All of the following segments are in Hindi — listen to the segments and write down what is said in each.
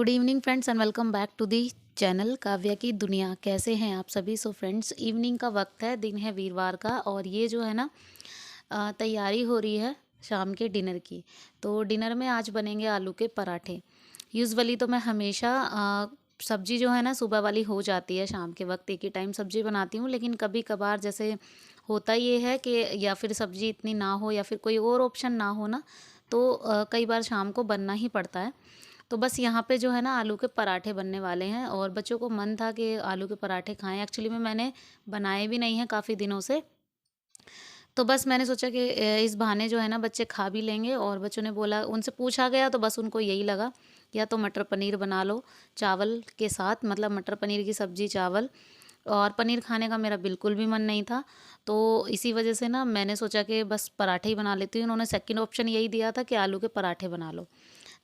Good evening friends and welcome back to the channel Kavya की दुनिया। कैसे हैं आप सभी? सो फ्रेंड्स, इवनिंग का वक्त है, दिन है वीरवार का, और ये जो है ना तैयारी हो रही है शाम के डिनर की। तो डिनर में आज बनेंगे आलू के पराठे। यूजुअली तो मैं हमेशा सब्जी जो है ना सुबह वाली हो जाती है, शाम के वक्त एक ही टाइम सब्जी बनाती हूँ, लेकिन कभी कभार जैसे होता ये है कि या फिर सब्जी इतनी ना हो या फिर कोई और ऑप्शन ना हो ना, तो कई बार शाम को बनना ही पड़ता है। तो बस यहाँ पे जो है ना आलू के पराठे बनने वाले हैं, और बच्चों को मन था कि आलू के पराठे खाएं। एक्चुअली में मैंने बनाए भी नहीं हैं काफ़ी दिनों से, तो बस मैंने सोचा कि इस बहाने जो है ना बच्चे खा भी लेंगे। और बच्चों ने बोला, उनसे पूछा गया तो बस उनको यही लगा, या तो मटर पनीर बना लो चावल के साथ, मतलब मटर पनीर की सब्ज़ी चावल। और पनीर खाने का मेरा बिल्कुल भी मन नहीं था, तो इसी वजह से ना मैंने सोचा कि बस पराठे ही बना लेती हूँ। उन्होंने सेकंड ऑप्शन यही दिया था कि आलू के पराठे बना लो,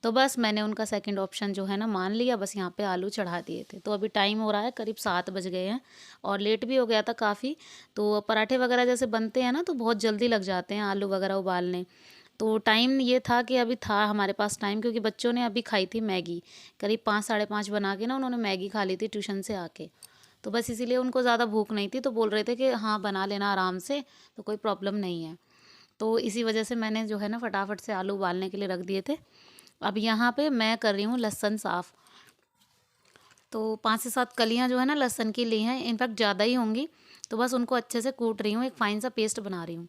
तो बस मैंने उनका सेकंड ऑप्शन जो है ना मान लिया। बस यहाँ पे आलू चढ़ा दिए थे। तो अभी टाइम हो रहा है, करीब 7 बज गए हैं, और लेट भी हो गया था काफ़ी। तो पराठे वगैरह जैसे बनते हैं ना तो बहुत जल्दी लग जाते हैं आलू वगैरह उबालने। तो टाइम ये था कि अभी था हमारे पास टाइम, क्योंकि बच्चों ने अभी खाई थी मैगी, करीब 5 साढ़े 5 बना के ना उन्होंने मैगी खा ली थी ट्यूशन से आके। तो बस इसीलिए उनको ज़्यादा भूख नहीं थी, तो बोल रहे थे कि हाँ बना लेना आराम से, तो कोई प्रॉब्लम नहीं है। तो इसी वजह से मैंने जो है ना फटाफट से आलू उबालने के लिए रख दिए थे। अब यहाँ पे मैं कर रही हूँ लहसुन साफ़। तो 5 से 7 कलियाँ जो है ना लहसुन की ली हैं, इनफैक्ट ज़्यादा ही होंगी। तो बस उनको अच्छे से कूट रही हूँ, एक फ़ाइन सा पेस्ट बना रही हूँ।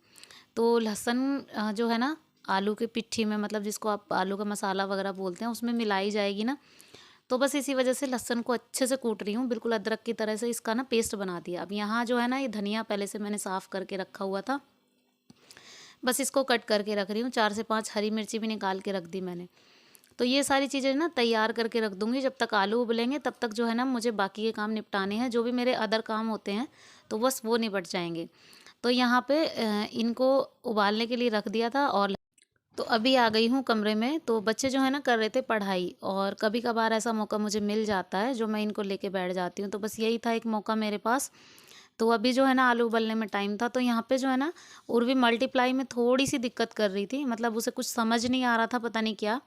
तो लहसुन जो है ना आलू की पिट्ठी में, मतलब जिसको आप आलू का मसाला वगैरह बोलते हैं, उसमें मिलाई जाएगी ना। तो बस इसी वजह से लहसुन को अच्छे से कूट रही हूँ, बिल्कुल अदरक की तरह से इसका ना पेस्ट बना दिया। अब यहाँ जो है ना ये धनिया पहले से मैंने साफ़ करके रखा हुआ था, बस इसको कट करके रख रही हूँ। 4 से 5 हरी मिर्ची भी निकाल के रख दी मैंने। तो ये सारी चीज़ें ना तैयार करके रख दूँगी। जब तक आलू उबलेंगे तब तक जो है ना मुझे बाकी के काम निपटाने हैं, जो भी मेरे अदर काम होते हैं तो बस वो निपट जाएंगे। तो यहाँ पे इनको उबालने के लिए रख दिया था। और तो अभी आ गई हूँ कमरे में। तो बच्चे जो है ना कर रहे थे पढ़ाई, और कभी कभार ऐसा मौका मुझे मिल जाता है जो मैं इनको लेके बैठ जाती हूँ। तो बस यही था एक मौका मेरे पास। तो अभी जो है ना आलू उबलने में टाइम था, तो यहाँ पे जो है ना उर्वी मल्टीप्लाई में थोड़ी सी दिक्कत कर रही थी, मतलब उसे कुछ समझ नहीं आ रहा था, पता नहीं क्या।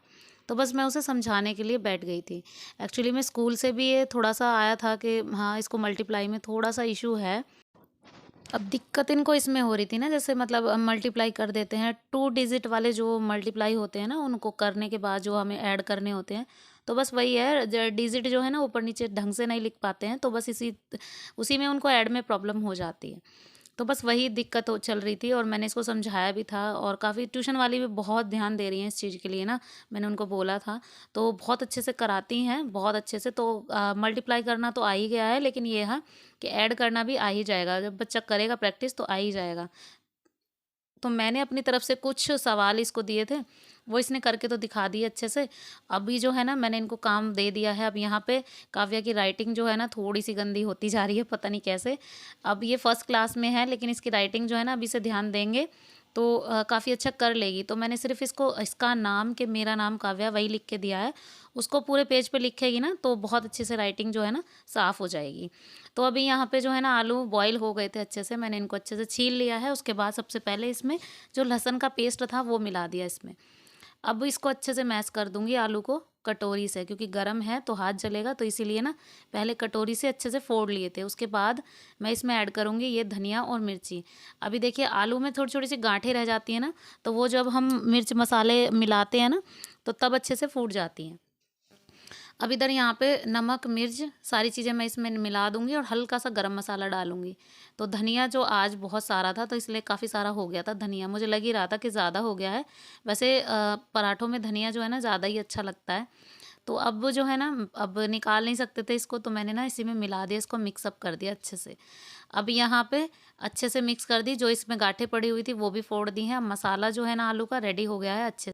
तो बस मैं उसे समझाने के लिए बैठ गई थी। एक्चुअली में स्कूल से भी ये थोड़ा सा आया था कि हाँ इसको मल्टीप्लाई में थोड़ा सा इशू है। अब दिक्कत इनको इसमें हो रही थी ना, जैसे मतलब मल्टीप्लाई कर देते हैं 2 डिजिट वाले जो मल्टीप्लाई होते हैं ना, उनको करने के बाद जो हमें ऐड करने होते हैं, तो बस वही है, डिजिट जो है ना ऊपर नीचे ढंग से नहीं लिख पाते हैं, तो बस उसी में उनको ऐड में प्रॉब्लम हो जाती है। तो बस वही दिक्कत हो चल रही थी, और मैंने इसको समझाया भी था, और काफ़ी ट्यूशन वाली भी बहुत ध्यान दे रही हैं इस चीज़ के लिए ना। मैंने उनको बोला था, तो बहुत अच्छे से कराती हैं, बहुत अच्छे से। तो मल्टीप्लाई करना तो आ ही गया है, लेकिन ये है कि ऐड करना भी आ ही जाएगा। जब बच्चा करेगा प्रैक्टिस तो आ ही जाएगा। तो मैंने अपनी तरफ से कुछ सवाल इसको दिए थे, वो इसने करके तो दिखा दिए अच्छे से। अभी जो है ना मैंने इनको काम दे दिया है। अब यहाँ पे काव्या की राइटिंग जो है ना थोड़ी सी गंदी होती जा रही है, पता नहीं कैसे। अब ये फर्स्ट क्लास में है, लेकिन इसकी राइटिंग जो है ना अभी से ध्यान देंगे तो काफ़ी अच्छा कर लेगी। तो मैंने सिर्फ इसको इसका नाम, कि मेरा नाम काव्या, वही लिख के दिया है। उसको पूरे पेज पे लिखेगी ना तो बहुत अच्छे से राइटिंग जो है ना साफ़ हो जाएगी। तो अभी यहाँ पे जो है ना आलू बॉईल हो गए थे अच्छे से, मैंने इनको अच्छे से छील लिया है। उसके बाद सबसे पहले इसमें जो लहसुन का पेस्ट था वो मिला दिया इसमें। अब इसको अच्छे से मैश कर दूंगी आलू को कटोरी से, क्योंकि गर्म है तो हाथ जलेगा, तो इसीलिए ना पहले कटोरी से अच्छे से फोड़ लिए थे। उसके बाद मैं इसमें ऐड करूँगी ये धनिया और मिर्ची। अभी देखिए आलू में थोड़ी छोटी सी गांठें रह जाती हैं ना, तो वो जब हम मिर्च मसाले मिलाते हैं ना तो तब अच्छे से फूट जाती हैं। अब इधर यहाँ पे नमक मिर्च सारी चीज़ें मैं इसमें मिला दूंगी, और हल्का सा गरम मसाला डालूंगी। तो धनिया जो आज बहुत सारा था तो इसलिए काफ़ी सारा हो गया था धनिया, मुझे लग ही रहा था कि ज़्यादा हो गया है। वैसे पराठों में धनिया जो है ना ज़्यादा ही अच्छा लगता है। तो अब जो है ना, अब निकाल नहीं सकते थे इसको, तो मैंने ना इसी में मिला दिया, इसको मिक्सअप कर दिया अच्छे से। अब यहाँ पे अच्छे से मिक्स कर दी, जो इसमें गांठें पड़ी हुई थी वो भी फोड़ दी हैं। अब मसाला जो है ना आलू का रेडी हो गया है अच्छे।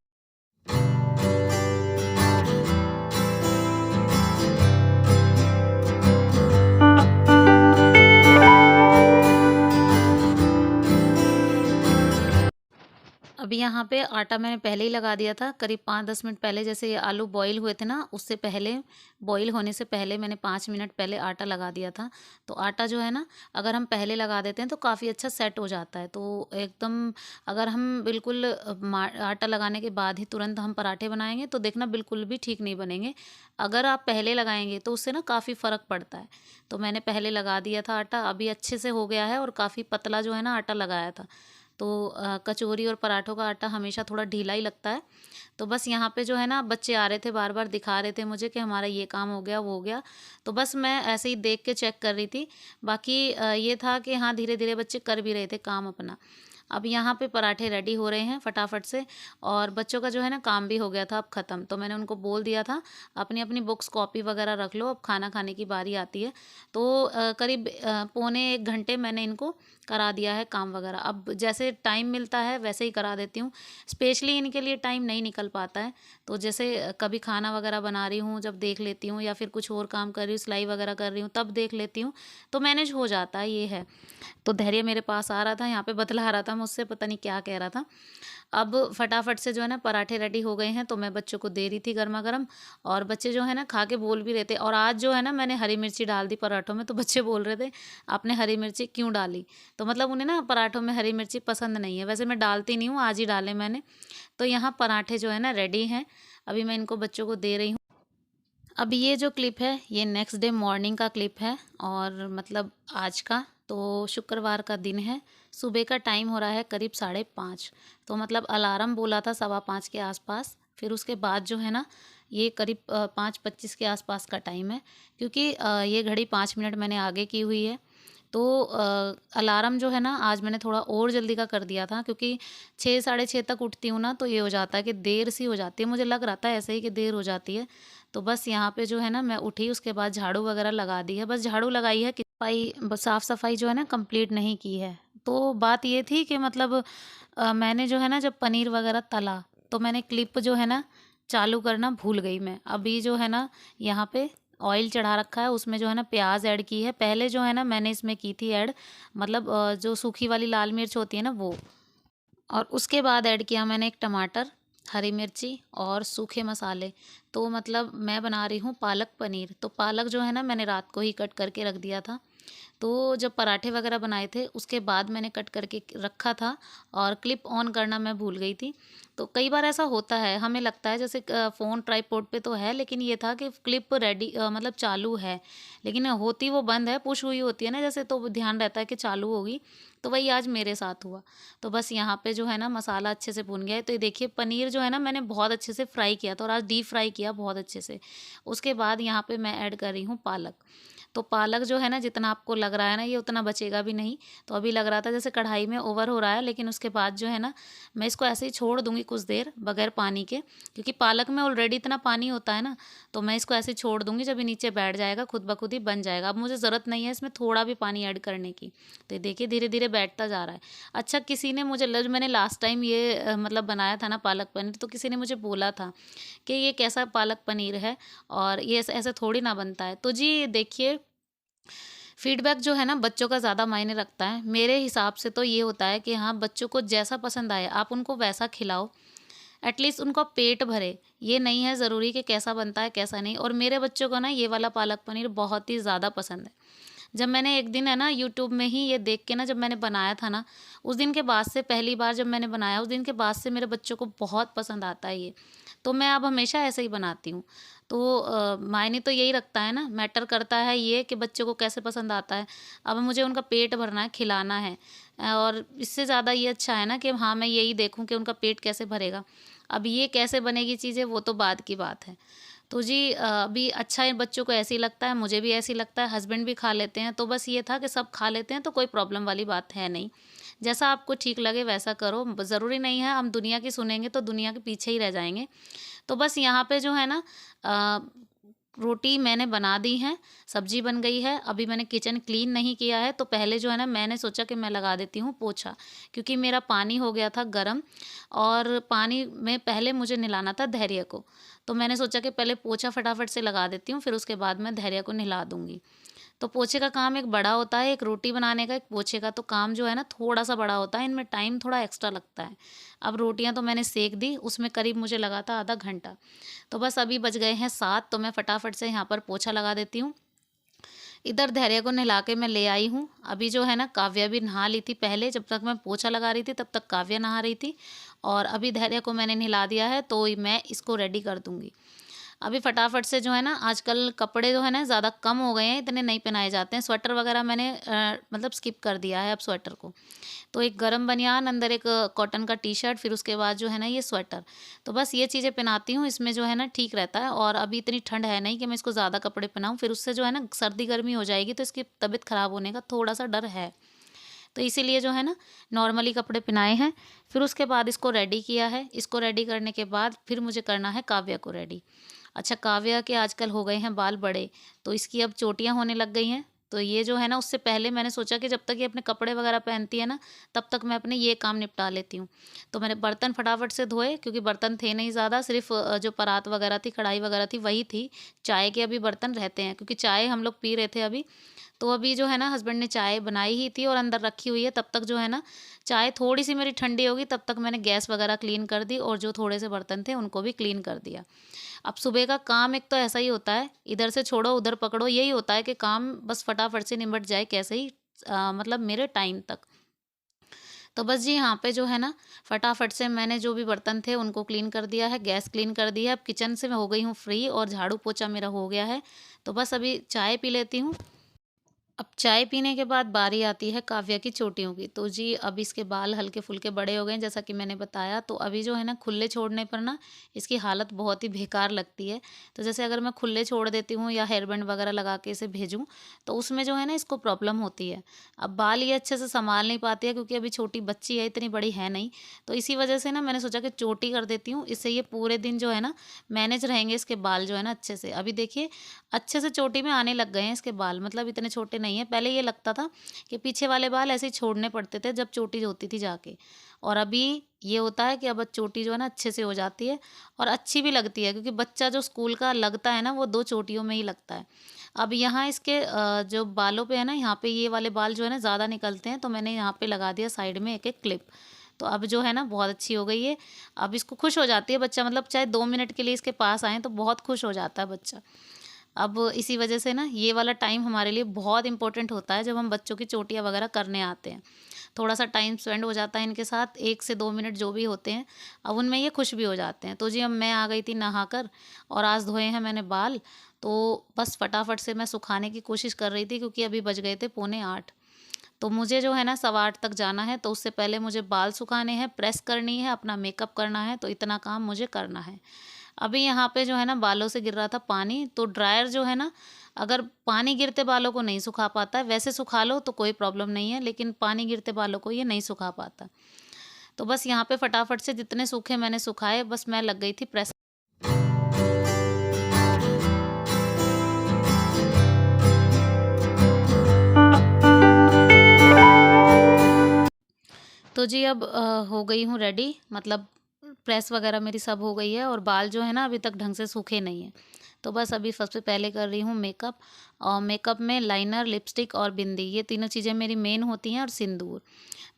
अभी यहाँ पे आटा मैंने पहले ही लगा दिया था, करीब 5-10 मिनट पहले। जैसे ये आलू बॉईल हुए थे ना, उससे पहले, बॉईल होने से पहले मैंने 5 मिनट पहले आटा लगा दिया था। तो आटा जो है ना, अगर हम पहले लगा देते हैं तो काफ़ी अच्छा सेट हो जाता है। तो एकदम, अगर हम बिल्कुल आटा लगाने के बाद ही तुरंत हम पराठे बनाएंगे तो देखना बिल्कुल भी ठीक नहीं बनेंगे। अगर आप पहले लगाएंगे तो उससे ना काफ़ी फ़र्क पड़ता है। तो मैंने पहले लगा दिया था आटा, अभी अच्छे से हो गया है और काफ़ी पतला जो है ना आटा लगाया था। तो कचौरी और पराठों का आटा हमेशा थोड़ा ढीला ही लगता है। तो बस यहाँ पे जो है ना, बच्चे आ रहे थे, बार बार दिखा रहे थे मुझे कि हमारा ये काम हो गया, वो हो गया। तो बस मैं ऐसे ही देख के चेक कर रही थी। बाकी ये था कि हाँ, धीरे धीरे बच्चे कर भी रहे थे काम अपना। अब यहाँ पे पराठे रेडी हो रहे हैं फटाफट से, और बच्चों का जो है ना काम भी हो गया था अब ख़त्म। तो मैंने उनको बोल दिया था अपनी अपनी बुक्स कॉपी वगैरह रख लो, अब खाना खाने की बारी आती है। तो करीब पौने 1 घंटे मैंने इनको करा दिया है काम वगैरह। अब जैसे टाइम मिलता है वैसे ही करा देती हूँ, स्पेशली इनके लिए टाइम नहीं निकल पाता है। तो जैसे कभी खाना वगैरह बना रही हूँ जब देख लेती हूँ, या फिर कुछ और काम कर रही हूँ, सिलाई वगैरह कर रही हूँ तब देख लेती हूँ, तो मैनेज हो जाता है, ये है। तो धैर्य मेरे पास आ रहा था, यहाँ पे बतला रहा था मुझसे, पता नहीं क्या कह रहा था। अब फटाफट से जो है ना पराठे रेडी हो गए हैं, तो मैं बच्चों को दे रही थी गर्मा-गर्म, और बच्चे जो है ना खा के बोल भी रहे थे। और आज जो है ना मैंने हरी मिर्ची डाल दी पराठों में, तो बच्चे बोल रहे थे आपने हरी मिर्ची क्यों डाली? तो मतलब उन्हें ना पराठों में हरी मिर्ची पसंद नहीं है। वैसे मैं डालती नहीं हूँ, आज ही डाले मैंने। तो यहाँ पराठे जो है ना रेडी हैं, अभी मैं इनको बच्चों को दे रही हूँ। अब ये जो क्लिप है ये नेक्स्ट डे मॉर्निंग का क्लिप है, और मतलब आज का, तो शुक्रवार का दिन है। सुबह का टाइम हो रहा है करीब 5:30। तो मतलब अलार्म बोला था 5:15 के आसपास, फिर उसके बाद जो है ना ये करीब 5:25 के आसपास का टाइम है, क्योंकि ये घड़ी 5 मिनट मैंने आगे की हुई है। तो अलार्म जो है ना आज मैंने थोड़ा और जल्दी का कर दिया था, क्योंकि 6 साढ़े 6 तक उठती हूँ ना, तो ये हो जाता है कि देर सी हो जाती है, मुझे लग रहा था ऐसे ही कि देर हो जाती है। तो बस यहाँ पे जो है ना मैं उठी, उसके बाद झाड़ू वगैरह लगा दी है, बस झाड़ू लगाई है कि सफाई, साफ़ सफाई जो है ना कंप्लीट नहीं की है। तो बात ये थी कि मतलब मैंने जो है ना जब पनीर वगैरह तला, तो मैंने क्लिप जो है ना चालू करना भूल गई मैं। अभी जो है ना यहाँ पे ऑयल चढ़ा रखा है, उसमें जो है ना प्याज ऐड की है। पहले जो है ना मैंने इसमें की थी ऐड, मतलब जो सूखी वाली लाल मिर्च होती है ना वो, और उसके बाद ऐड किया मैंने एक टमाटर, हरी मिर्ची और सूखे मसाले। तो मतलब मैं बना रही हूँ पालक पनीर। तो पालक जो है ना मैंने रात को ही कट करके रख दिया था। तो जब पराठे वगैरह बनाए थे उसके बाद मैंने कट करके रखा था, और क्लिप ऑन करना मैं भूल गई थी। तो कई बार ऐसा होता है, हमें लगता है जैसे फ़ोन ट्राइपॉड पे तो है, लेकिन ये था कि क्लिप रेडी, मतलब चालू है, लेकिन होती वो बंद है, पुश हुई होती है ना जैसे, तो वो ध्यान रहता है कि चालू होगी। तो वही आज मेरे साथ हुआ। तो बस यहाँ पे जो है ना मसाला अच्छे से भुन गया है। तो ये देखिए पनीर जो है ना मैंने बहुत अच्छे से फ्राई किया था, और आज डीप फ्राई किया बहुत अच्छे से। उसके बाद यहाँ पे मैं ऐड कर रही हूँ पालक। तो पालक जो है ना जितना आपको लग रहा है ना ये उतना बचेगा भी नहीं। तो अभी लग रहा था जैसे कढ़ाई में ओवर हो रहा है, लेकिन उसके बाद जो है ना मैं इसको ऐसे ही छोड़ दूंगी कुछ देर बगैर पानी के, क्योंकि पालक में ऑलरेडी इतना पानी होता है ना। तो मैं इसको ऐसे ही छोड़ दूंगी, जब ये नीचे बैठ जाएगा खुद ब खुद ही बन जाएगा। अब मुझे ज़रूरत नहीं है इसमें थोड़ा भी पानी ऐड करने की। तो ये देखिए धीरे धीरे बैठता जा रहा है। अच्छा, किसी ने मुझे मैंने लास्ट टाइम ये मतलब बनाया था ना पालक पनीर, तो किसी ने मुझे बोला था कि ये कैसा पालक पनीर है, और ये ऐसे ऐसे थोड़ी ना बनता है। तो जी देखिए, फीडबैक जो है ना बच्चों का ज़्यादा मायने रखता है। मेरे हिसाब से तो ये होता है कि हाँ, बच्चों को जैसा पसंद आए आप उनको वैसा खिलाओ, एटलीस्ट उनका पेट भरे। ये नहीं है ज़रूरी कि कैसा बनता है कैसा नहीं। और मेरे बच्चों को ना ये वाला पालक पनीर बहुत ही ज़्यादा पसंद है। जब मैंने एक दिन है ना यूट्यूब में ही ये देख के ना जब मैंने बनाया था ना, उस दिन के बाद से, पहली बार जब मैंने बनाया उस दिन के बाद से मेरे बच्चों को बहुत पसंद आता है ये। तो मैं अब हमेशा ऐसे ही बनाती हूँ। तो मायने तो यही रखता है ना, मैटर करता है ये कि बच्चों को कैसे पसंद आता है। अब मुझे उनका पेट भरना है, खिलाना है। और इससे ज़्यादा ये अच्छा है ना कि हाँ, मैं यही देखूँ कि उनका पेट कैसे भरेगा। अब ये कैसे बनेगी चीज़ें वो तो बाद की बात है। तो जी अभी अच्छा है, बच्चों को ऐसे ही लगता है, मुझे भी ऐसे ही लगता है, हस्बैंड भी खा लेते हैं। तो बस ये था कि सब खा लेते हैं तो कोई प्रॉब्लम वाली बात है नहीं। जैसा आपको ठीक लगे वैसा करो, ज़रूरी नहीं है हम दुनिया की सुनेंगे तो दुनिया के पीछे ही रह जाएँगे। तो बस यहाँ पे जो है ना अ, रोटी मैंने बना दी है, सब्जी बन गई है। अभी मैंने किचन क्लीन नहीं किया है, तो पहले जो है ना मैंने सोचा कि मैं लगा देती हूँ पोछा, क्योंकि मेरा पानी हो गया था गरम, और पानी में पहले मुझे नहलाना था धैर्य को। तो मैंने सोचा कि पहले पोछा फटाफट से लगा देती हूँ, फिर उसके बाद मैं धैर्य को नहला दूँगी। तो पोछे का काम एक बड़ा होता है, एक रोटी बनाने का, एक पोछे का तो काम जो है ना थोड़ा-सा बड़ा होता है, इनमें टाइम थोड़ा एक्स्ट्रा लगता है। अब रोटियाँ तो मैंने सेंक दी, उसमें करीब मुझे लगा था आधा घंटा। तो बस अभी बज गए हैं 7, तो मैं फटाफट से यहाँ पर पोछा लगा देती हूँ। इधर धैर्य को नहला के मैं ले आई हूँ। अभी जो है ना काव्या भी नहा ली थी पहले, जब तक मैं पोछा लगा रही थी तब तक काव्या नहा रही थी, और अभी धैर्य को मैंने नहला दिया है, तो मैं इसको रेडी कर दूँगी। अभी फटाफट से जो है ना आजकल कपड़े जो है ना ज़्यादा कम हो गए हैं, इतने नहीं पहनाए जाते हैं। स्वेटर वगैरह मैंने मतलब स्किप कर दिया है अब स्वेटर को। तो एक गरम बनियान, अंदर एक कॉटन का टी-शर्ट, फिर उसके बाद जो है ना ये स्वेटर। तो बस ये चीज़ें पहनाती हूँ, इसमें जो है ना ठीक रहता है, और अभी इतनी ठंड है नहीं कि मैं इसको ज़्यादा कपड़े पहनाऊँ, फिर उससे जो है ना सर्दी-गर्मी हो जाएगी तो इसकी तबीयत ख़राब होने का थोड़ा-सा डर है। तो इसीलिए जो है ना नॉर्मली कपड़े पहनाए हैं। फिर उसके बाद इसको रेडी किया है। इसको रेडी करने के बाद फिर मुझे करना है काव्या को रेडी। अच्छा, काव्या के आजकल हो गए हैं बाल बड़े, तो इसकी अब चोटियाँ होने लग गई हैं। तो ये जो है ना उससे पहले मैंने सोचा कि जब तक ये अपने कपड़े वगैरह पहनती है ना, तब तक मैं अपने ये काम निपटा लेती हूँ। तो मैंने बर्तन फटाफट से धोए, क्योंकि बर्तन थे नहीं ज़्यादा, सिर्फ़ जो परात वगैरह थी, कढ़ाई वगैरह थी वही थी। चाय के अभी बर्तन रहते हैं, क्योंकि चाय हम लोग पी रहे थे अभी। तो अभी जो है ना हस्बैंड ने चाय बनाई ही थी और अंदर रखी हुई है, तब तक जो है ना चाय थोड़ी-सी मेरी ठंडी होगी, तब तक मैंने गैस वगैरह क्लीन कर दी और जो थोड़े से बर्तन थे उनको भी क्लीन कर दिया। अब सुबह का काम एक तो ऐसा ही होता है, इधर से छोड़ो उधर पकड़ो, यही होता है कि काम बस फटाफट से निमट जाए कैसे ही, मतलब मेरे टाइम तक। तो बस जी यहाँ पे जो है ना फटाफट से मैंने जो भी बर्तन थे उनको क्लीन कर दिया है, गैस क्लीन कर दी है, अब किचन से मैं हो गई हूँ फ्री और झाड़ू पोछा मेरा हो गया है। तो बस अभी चाय पी लेती हूँ। अब चाय पीने के बाद बारी आती है काव्या की चोटियों की। तो जी अब इसके बाल हल्के-फुल्के बड़े हो गए हैं, जैसा कि मैंने बताया। तो अभी जो है ना खुले छोड़ने पर ना इसकी हालत बहुत ही बेकार लगती है। तो जैसे अगर मैं खुले छोड़ देती हूँ या हेयर बैंड वगैरह लगा के इसे भेजूँ, तो उसमें जो है ना इसको प्रॉब्लम होती है। अब बाल ये अच्छे से सँभाल नहीं पाती है, क्योंकि अभी छोटी बच्ची है, इतनी बड़ी है नहीं। तो इसी वजह से ना मैंने सोचा कि चोटी कर देती हूँ, इससे ये पूरे दिन जो है ना मैनेज रहेंगे इसके बाल जो है ना अच्छे से। अभी देखिए अच्छे से चोटी में आने लग गए हैं इसके बाल, मतलब इतने छोटे नहीं हैं। पहले ये लगता था कि पीछे वाले बाल ऐसे ही छोड़ने पड़ते थे जब चोटी जो होती थी जाके, और अभी ये होता है कि अब चोटी जो है ना अच्छे से हो जाती है और अच्छी भी लगती है, क्योंकि बच्चा जो स्कूल का लगता है ना वो 2 चोटियों में ही लगता है। अब यहाँ इसके जो बालों पे है ना, यहाँ पे ये वाले बाल जो है ना ज़्यादा निकलते हैं, तो मैंने यहाँ पे लगा दिया साइड में एक-एक क्लिप। तो अब जो है ना बहुत अच्छी हो गई है। अब इसको खुश हो जाती है बच्चा, मतलब चाहे 2 मिनट के लिए इसके पास आएँ तो बहुत खुश हो जाता है बच्चा। अब इसी वजह से ना ये वाला टाइम हमारे लिए बहुत इम्पोर्टेंट होता है, जब हम बच्चों की चोटियाँ वगैरह करने आते हैं। थोड़ा-सा टाइम स्पेंड हो जाता है इनके साथ, 1 से 2 मिनट जो भी होते हैं, अब उनमें ये खुश भी हो जाते हैं। तो जी अब मैं आ गई थी नहाकर, और आज धोए हैं मैंने बाल, तो बस फटाफट से मैं सुखाने की कोशिश कर रही थी, क्योंकि अभी बज गए थे पौने 8। तो मुझे जो है ना 8:15 तक जाना है, तो उससे पहले मुझे बाल सुखाने हैं, प्रेस करनी है, अपना मेकअप करना है, तो इतना काम मुझे करना है। अभी यहाँ पे जो है ना बालों से गिर रहा था पानी, तो ड्रायर जो है ना अगर पानी गिरते बालों को नहीं सुखा पाता है, वैसे सुखा लो तो कोई प्रॉब्लम नहीं है, लेकिन पानी गिरते बालों को ये नहीं सुखा पाता। तो बस यहाँ पे फटाफट से जितने सूखे मैंने सुखाए, बस मैं लग गई थी प्रेस। तो जी अब हो गई हूँ रेडी, मतलब प्रेस वगैरह मेरी सब हो गई है, और बाल जो है ना अभी तक ढंग से सूखे नहीं हैं। तो बस अभी सबसे पहले कर रही हूँ मेकअप, और मेकअप में लाइनर, लिपस्टिक और बिंदी, ये तीनों चीज़ें मेरी मेन होती हैं, और सिंदूर।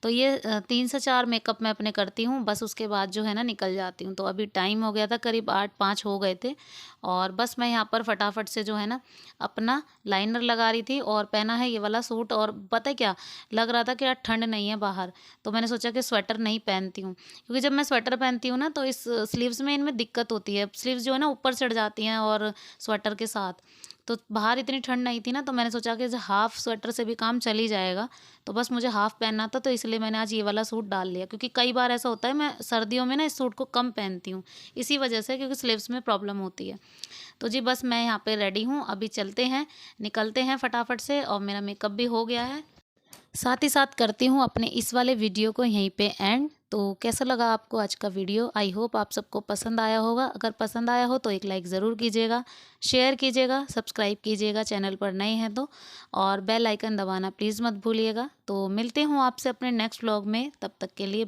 तो ये 3 से 4 मेकअप मैं अपने करती हूँ, बस उसके बाद जो है ना निकल जाती हूँ। तो अभी टाइम हो गया था करीब 8-5 हो गए थे, और बस मैं यहाँ पर फटाफट से जो है ना अपना लाइनर लगा रही थी, और पहना है ये वाला सूट। और पता है क्या, लग रहा था कि यार ठंड नहीं है बाहर, तो मैंने सोचा कि स्वेटर नहीं पहनती हूँ, क्योंकि जब मैं स्वेटर पहनती हूँ ना तो इस स्लीव्स में इनमें दिक्कत होती है, स्लीव्स जो है ना ऊपर चढ़ जाती हैं और स्वेटर के साथ। तो बाहर इतनी ठंड नहीं थी ना, तो मैंने सोचा कि हाफ स्वेटर से भी काम चल ही जाएगा, तो बस मुझे हाफ पहनना था, तो इसलिए मैंने आज ये वाला सूट डाल लिया। क्योंकि कई बार ऐसा होता है मैं सर्दियों में ना इस सूट को कम पहनती हूँ, इसी वजह से, क्योंकि स्लीव्स में प्रॉब्लम होती है। तो जी बस मैं यहाँ पे रेडी हूँ, अभी चलते हैं, निकलते हैं फटाफट से, और मेरा मेकअप भी हो गया है। साथ ही साथ करती हूँ अपने इस वाले वीडियो को यहीं पे एंड। तो कैसा लगा आपको आज का वीडियो? आई होप आप सबको पसंद आया होगा। अगर पसंद आया हो तो एक लाइक ज़रूर कीजिएगा, शेयर कीजिएगा, सब्सक्राइब कीजिएगा चैनल पर नए हैं तो, और बेल आइकन दबाना प्लीज़ मत भूलिएगा। तो मिलते हूँ आपसे अपने नेक्स्ट व्लॉग में, तब तक के लिए